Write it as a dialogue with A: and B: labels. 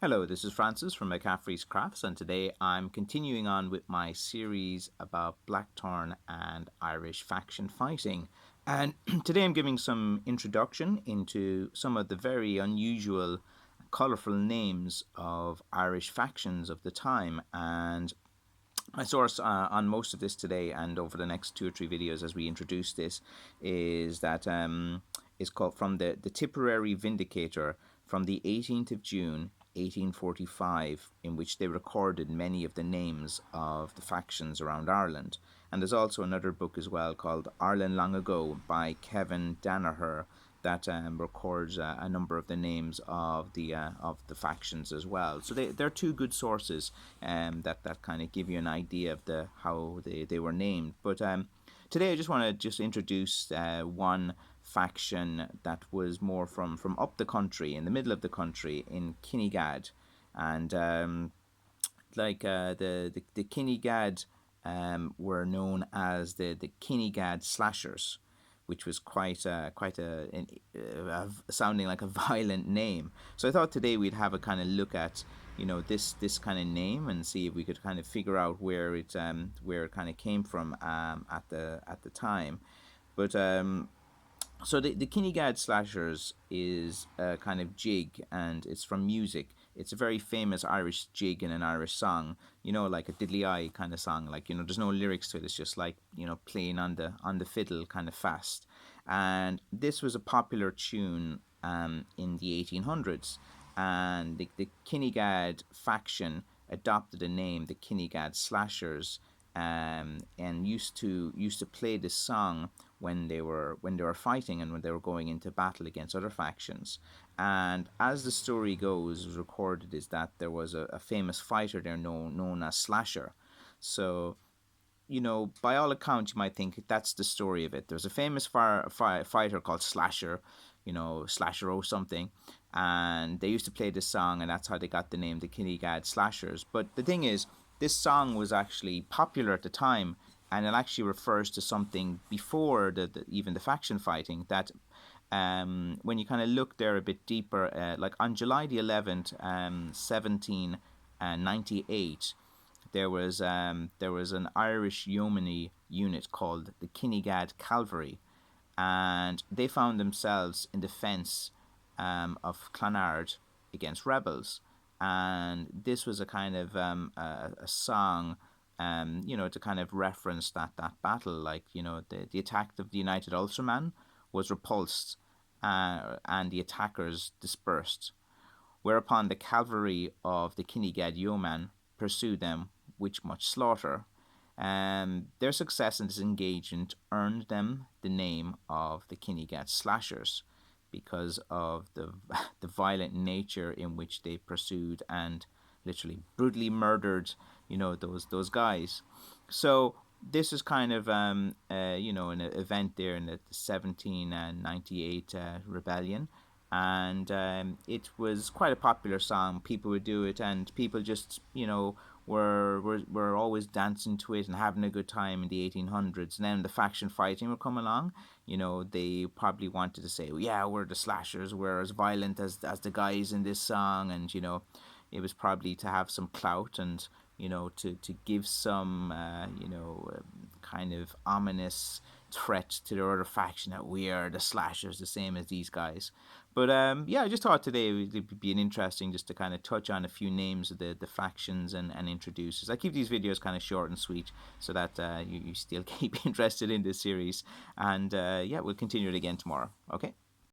A: Hello, this is Francis from McCaffrey's Crafts, and today I'm continuing on with my series about Blackthorn and Irish faction fighting. And today I'm giving some introduction into some of the very unusual, colourful names of Irish factions of the time. And my source on most of this today and over the next two or three videos as we introduce this is called from the Tipperary Vindicator from the 18th of June 1845, in which they recorded many of the names of the factions around Ireland. And there's also another book as well called Ireland Long Ago by Kevin Danaher that records a number of the names of the factions as well. So they're two good sources that kind of give you an idea of how they were named. But today I just want to introduce one faction that was more from up the country, in the middle of the country, in Kinnegad. And the Kinnegad were known as the Kinnegad Slashers, which was quite sounding like a violent name. So I thought today we'd have a kind of look at this kind of name and see if we could kind of figure out where it kind of came from at the time. But so the Kinnegad Slashers is a kind of jig, and it's from music. It's a very famous Irish jig in an Irish song, like a diddly eye kind of song. Like, there's no lyrics to it. It's just like, playing on the fiddle kind of fast. And this was a popular tune in the 1800s. And the Kinnegad faction adopted the name, the Kinnegad Slashers, and used to play this song when they were fighting and when they were going into battle against other factions. And as the story goes, recorded is that there was a famous fighter there known as Slasher. So, by all accounts, you might think that's the story of it. There's a famous fighter called Slasher, Slasher or something, and they used to play this song, and that's how they got the name, the Kinnegad Slashers. But the thing is, this song was actually popular at the time, and it actually refers to something before even the faction fighting. That when you kind of look there a bit deeper, like on July the 11th, 1798, there was an Irish yeomanry unit called the Kinnegad Cavalry, and they found themselves in defence of Clonard against rebels. And this was a kind of a song, to kind of reference that battle. Like, the attack of the United Ulsterman was repulsed, and the attackers dispersed. Whereupon the cavalry of the Kinnegad yeoman pursued them with much slaughter. Their success in this engagement earned them the name of the Kinnegad Slashers, because of the violent nature in which they pursued and literally brutally murdered, those guys. So this is kind of an event there in the 1798 rebellion, and it was quite a popular song. People would do it, and people just were always dancing to it and having a good time in the 1800s. And then the faction fighting would come along. They probably wanted to say, well, yeah, we're the Slashers, we're as violent as the guys in this song. And it was probably to have some clout, and to give some kind of ominous threat to the other faction that we are the Slashers, the same as these guys. But I just thought today it would be an interesting just to kind of touch on a few names of the factions and introducers. I keep these videos kind of short and sweet so that you still keep interested in this series. And we'll continue it again tomorrow. Okay?